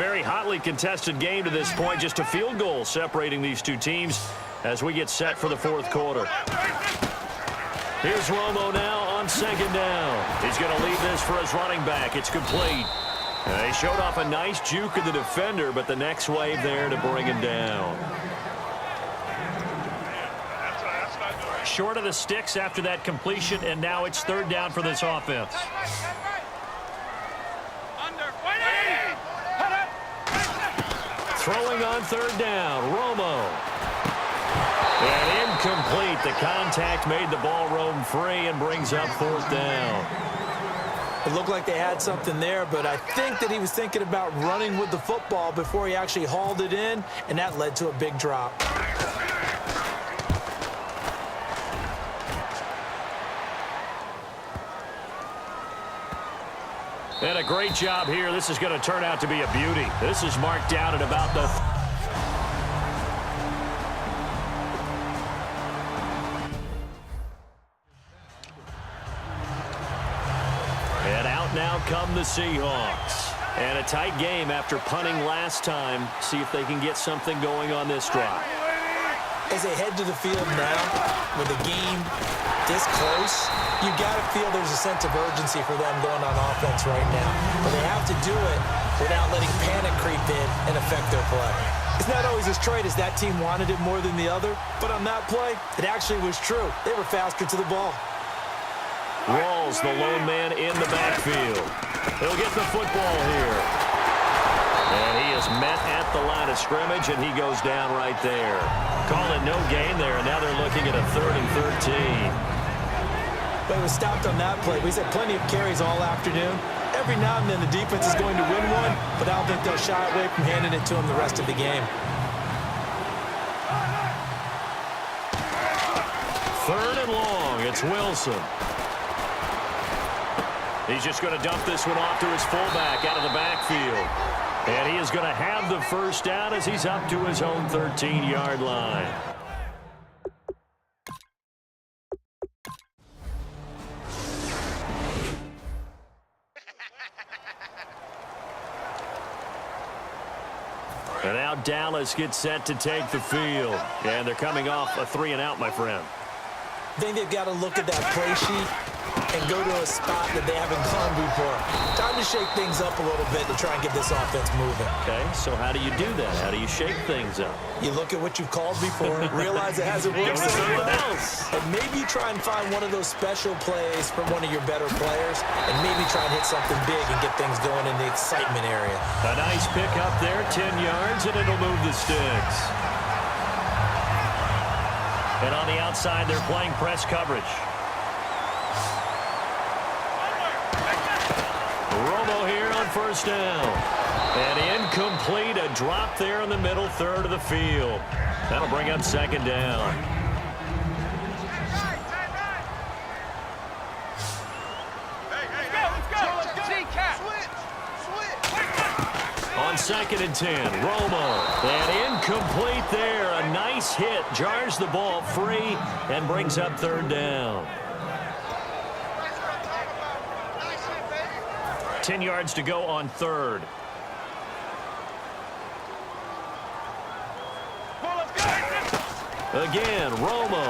very hotly contested game to this point. Just a field goal separating these two teams as we get set for the fourth quarter. Here's Romo now on second down. He's going to lead this for his running back. It's complete. He showed off a nice juke of the defender, but the next wave there to bring him down. Short of the sticks after that completion, and now it's third down for this offense. Throwing on third down, Romo. And incomplete. The contact made the ball roam free and brings up fourth down. It looked like they had something there, but I think that he was thinking about running with the football before he actually hauled it in, and that led to a big drop. And a great job here. This is going to turn out to be a beauty. This is marked down at about the... And out now come the Seahawks. And a tight game after punting last time. See if they can get something going on this drive. As they head to the field now, with the game this close, you got to feel there's a sense of urgency for them going on offense right now. But they have to do it without letting panic creep in and affect their play. It's not always as straight as that team wanted it more than the other, but on that play, it actually was true. They were faster to the ball. Rawls, the lone man in the backfield. He'll get the football here. And he is met at the line of scrimmage, and he goes down right there. Call it no gain there, and now they're looking at a 3rd and 13. But he was stopped on that play. He's had plenty of carries all afternoon. Every now and then the defense is going to win one, but I don't think they'll shy away from handing it to him the rest of the game. 3rd and long. It's Wilson. He's just going to dump this one off to his fullback out of the backfield. And he is going to have the first down as he's up to his own 13-yard line. And now Dallas gets set to take the field. And they're coming off a 3-and-out, my friend. I think they've got to look at that play sheet and go to a spot that they haven't gone before. Time to shake things up a little bit to try and get this offense moving. Okay, so how do you do that? How do you shake things up? You look at what you've called before, realize it hasn't worked so well, and maybe try and find one of those special plays from one of your better players, and maybe try and hit something big and get things going in the excitement area. A nice pick up there, 10 yards, and it'll move the sticks. And on the outside, they're playing press coverage. Romo here on first down. And incomplete, a drop there in the middle third of the field. That'll bring up second down. On 2nd and 10, Romo. And incomplete there. A nice hit. Jars the ball free and brings up third down. 10 yards to go on 3rd. Again, Romo.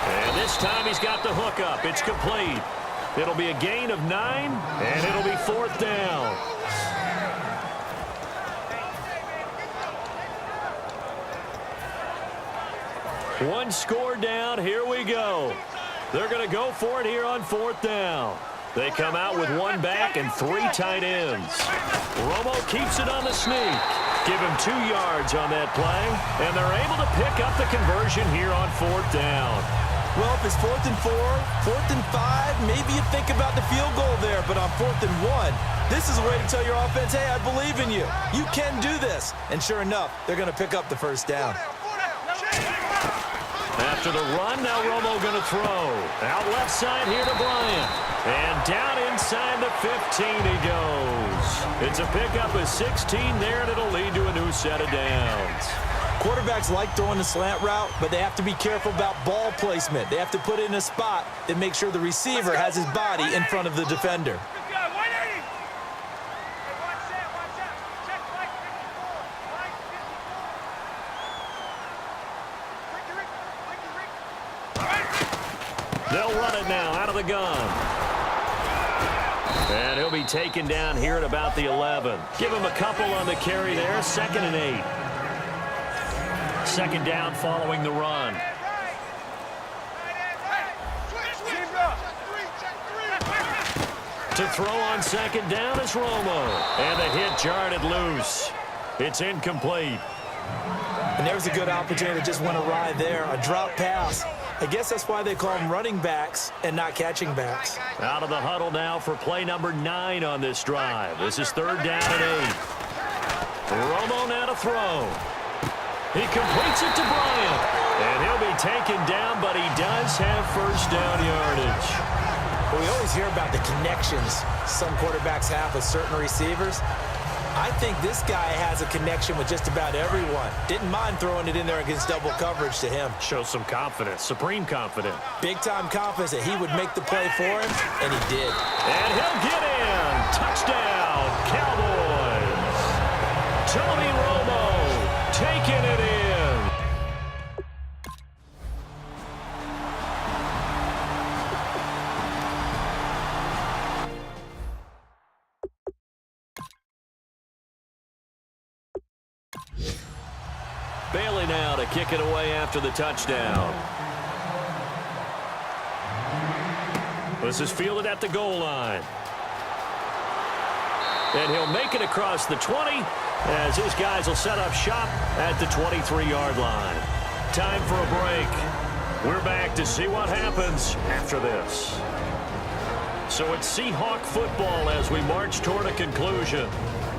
And this time he's got the hook up. It's complete. It'll be a gain of 9, and it'll be 4th down. One score down. Here we go. They're going to go for it here on 4th down. They come out with one back and 3 tight ends. Romo keeps it on the sneak. Give him 2 yards on that play, and they're able to pick up the conversion here on 4th down. Well, if it's 4th and 4, 4th and 5, maybe you think about the field goal there, but on 4th and 1, this is a way to tell your offense, hey, I believe in you. You can do this. And sure enough, they're going to pick up the first down. After the run, now Romo going to throw. Out left side here to Bryant. And down inside the 15 he goes. It's a pickup of 16 there, and it'll lead to a new set of downs. Quarterbacks like throwing the slant route, but they have to be careful about ball placement. They have to put it in a spot that makes sure the receiver has his body in front of the defender. They'll run it now out of the gun. And he'll be taken down here at about the 11. Give him a couple on the carry there. 2nd and 8. 2nd down following the run. To throw on 2nd down is Romo. And the hit jarred it loose. It's incomplete. And there's a good opportunity that just went awry there. A drop pass. I guess that's why they call them running backs and not catching backs. Out of the huddle now for play number 9 on this drive. This is 3rd down and 8. Romo now to throw. He completes it to Bryant. And he'll be taken down, but he does have 1st down yardage. Well, we always hear about the connections some quarterbacks have with certain receivers. I think this guy has a connection with just about everyone. Didn't mind throwing it in there against double coverage to him. Shows some confidence, supreme confidence. Big-time confidence that he would make the play for him, and he did. And he'll get in. Touchdown, Cowboys. Tony Romo taking it in. Bailey now to kick it away after the touchdown. This is fielded at the goal line. And he'll make it across the 20 as his guys will set up shop at the 23-yard line. Time for a break. We're back to see what happens after this. So it's Seahawk football as we march toward a conclusion.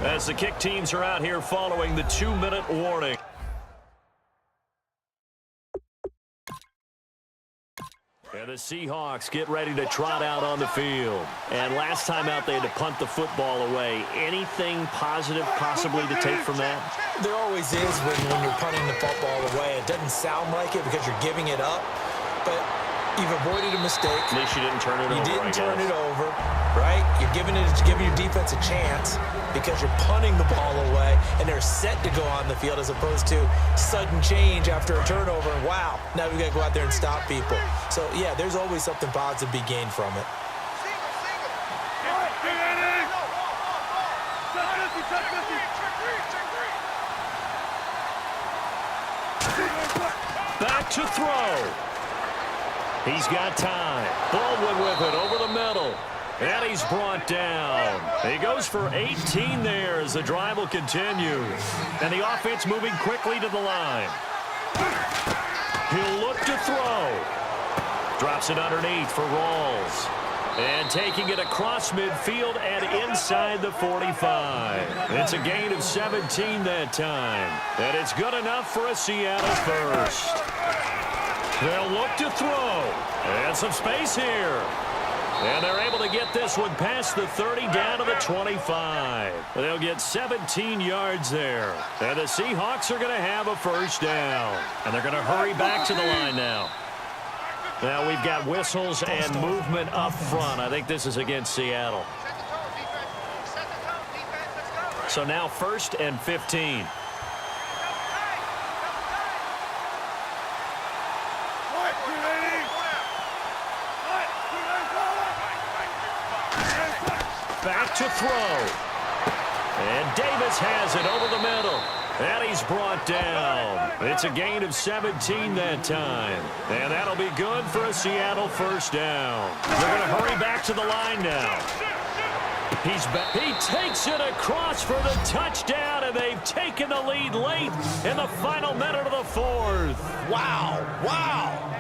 As the kick teams are out here following the 2-minute warning. And the Seahawks get ready to trot out on the field. And last time out, they had to punt the football away. Anything positive possibly to take from that? There always is when you're punting the football away. It doesn't sound like it because you're giving it up, but you've avoided a mistake. At least you didn't turn it over. You didn't turn it over, right? You're giving your defense a chance because you're punting the ball away, and they're set to go on the field as opposed to sudden change after a turnover. And wow, now we got to go out there and stop people. So, yeah, there's always something positive to be gained from it. Back to throw. He's got time. Baldwin with it over the middle. And he's brought down. He goes for 18 there as the drive will continue. And the offense moving quickly to the line. He'll look to throw. Drops it underneath for Rawls. And taking it across midfield and inside the 45. It's a gain of 17 that time. And it's good enough for a Seattle first. They'll look to throw. And some space here. And they're able to get this one past the 30 down to the 25. They'll get 17 yards there. And the Seahawks are going to have a 1st down. And they're going to hurry back to the line now. Now we've got whistles and movement up front. I think this is against Seattle. So now 1st and 15. Back to throw. And Davis has it over the middle. And he's brought down. It's a gain of 17 that time. And that'll be good for a Seattle 1st down. They're going to hurry back to the line now. He's back. He takes it across for the touchdown, and they've taken the lead late in the final minute of the 4th. Wow, wow.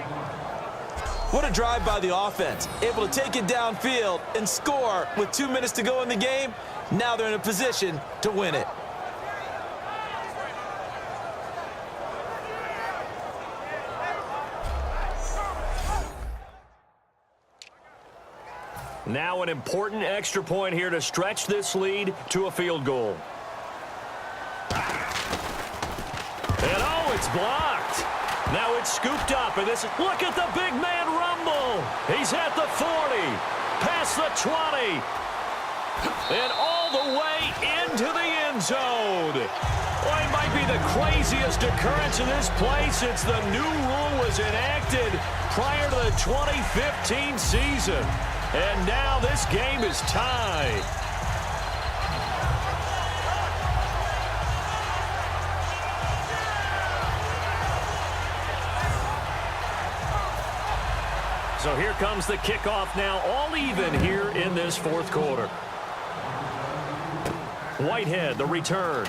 What a drive by the offense. Able to take it downfield and score with 2 minutes to go in the game. Now they're in a position to win it. Now an important extra point here to stretch this lead to a field goal. And oh, it's blocked. Now it's scooped up, and this is, look at the big man rumble. He's at the 40, past the 20, and all the way into the end end zone. Well, it might be the craziest occurrence in this place since the new rule was enacted prior to the 2015 season. And now this game is tied. So here comes the kickoff now, all even here in this fourth quarter. Whitehead, the return.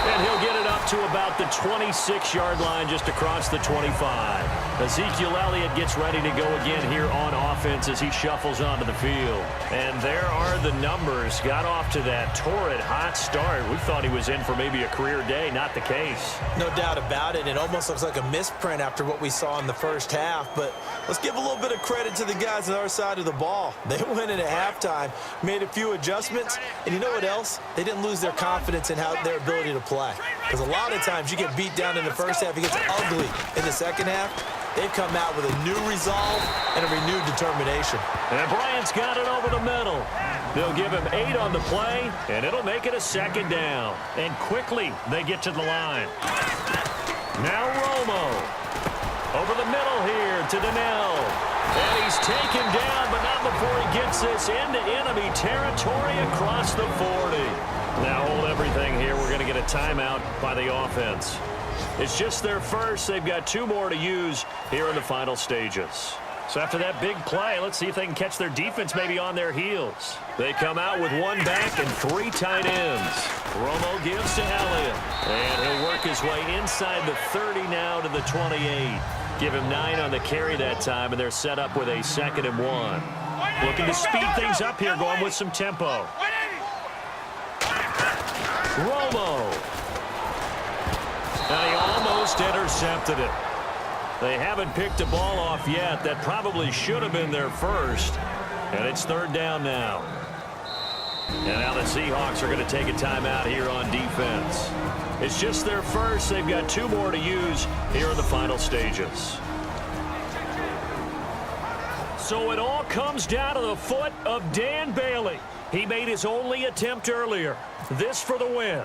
And he'll get it up to about the 26-yard line, just across the 25. Ezekiel Elliott gets ready to go again here on offense as he shuffles onto the field. And there are the numbers. Got off to that torrid hot start. We thought he was in for maybe a career day. Not the case. No doubt about it. It almost looks like a misprint after what we saw in the first half. But let's give a little bit of credit to the guys on our side of the ball. They went in at halftime, made a few adjustments, and you know what else? They didn't lose their confidence in their ability to play. Because a lot of times you get beat down in the first half, it gets ugly in the second half. They've come out with a new resolve and a renewed determination. And Bryant's got it over the middle. They'll give him 8 on the play, and it'll make it a second down. And quickly, they get to the line. Now Romo. Over the middle here to Donnell. And he's taken down, but not before he gets this into enemy territory across the 40. Now hold everything here. We're going to get a timeout by the offense. It's just their first. They've got 2 more to use here in the final stages. So after that big play, let's see if they can catch their defense maybe on their heels. They come out with 1 back and 3 tight ends. Romo gives to Elliott. And he'll work his way inside the 30 now to the 28. Give him 9 on the carry that time, and they're set up with a 2nd and 1. Looking to speed things up here, going with some tempo. Romo. And he almost intercepted it. They haven't picked a ball off yet. That probably should have been their first. And it's 3rd down now. And now the Seahawks are going to take a timeout here on defense. It's just their first. They've got 2 more to use here in the final stages. So it all comes down to the foot of Dan Bailey. He made his only attempt earlier. This for the win.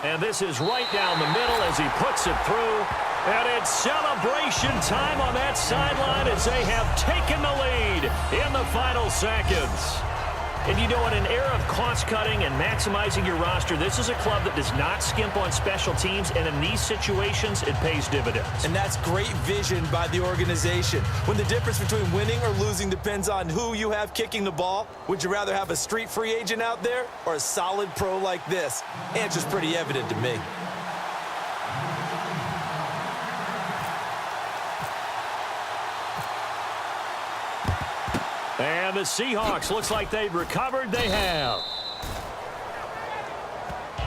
And this is right down the middle as he puts it through. And it's celebration time on that sideline as they have taken the lead in the final seconds. And you know, in an era of cost-cutting and maximizing your roster, this is a club that does not skimp on special teams, and in these situations, it pays dividends. And that's great vision by the organization. When the difference between winning or losing depends on who you have kicking the ball, would you rather have a street free agent out there or a solid pro like this? Answer's pretty evident to me. And the Seahawks, looks like they've recovered. They have.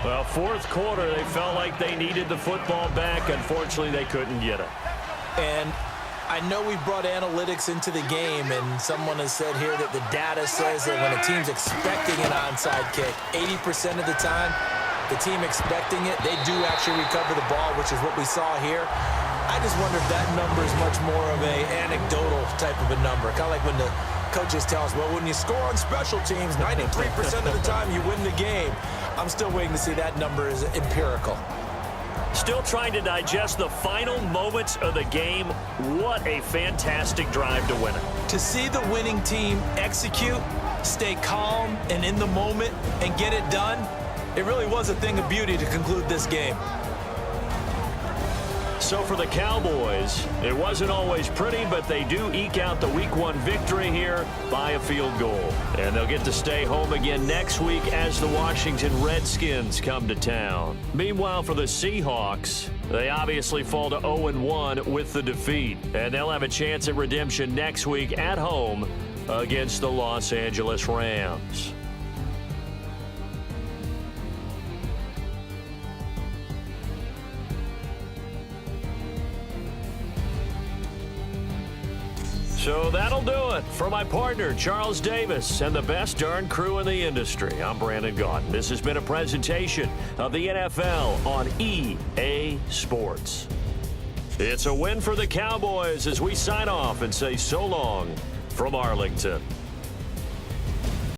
Well, 4th quarter, they felt like they needed the football back. Unfortunately, they couldn't get it. And I know we brought analytics into the game, and someone has said here that the data says that when a team's expecting an onside kick, 80% of the time, the team expecting it, they do actually recover the ball, which is what we saw here. I just wonder if that number is much more of a anecdotal type of a number. Kind of like when the coaches tell us, well, when you score on special teams, 93% of the time you win the game. I'm still waiting to see that number is empirical. Still trying to digest the final moments of the game. What a fantastic drive to win it. To see the winning team execute, stay calm and in the moment, and get it done, it really was a thing of beauty to conclude this game. So for the Cowboys, it wasn't always pretty, but they do eke out the Week 1 victory here by a field goal. And they'll get to stay home again next week as the Washington Redskins come to town. Meanwhile, for the Seahawks, they obviously fall to 0-1 with the defeat. And they'll have a chance at redemption next week at home against the Los Angeles Rams. So that'll do it. For my partner, Charles Davis, and the best darn crew in the industry, I'm Brandon Gaudin. This has been a presentation of the NFL on EA Sports. It's a win for the Cowboys as we sign off and say so long from Arlington.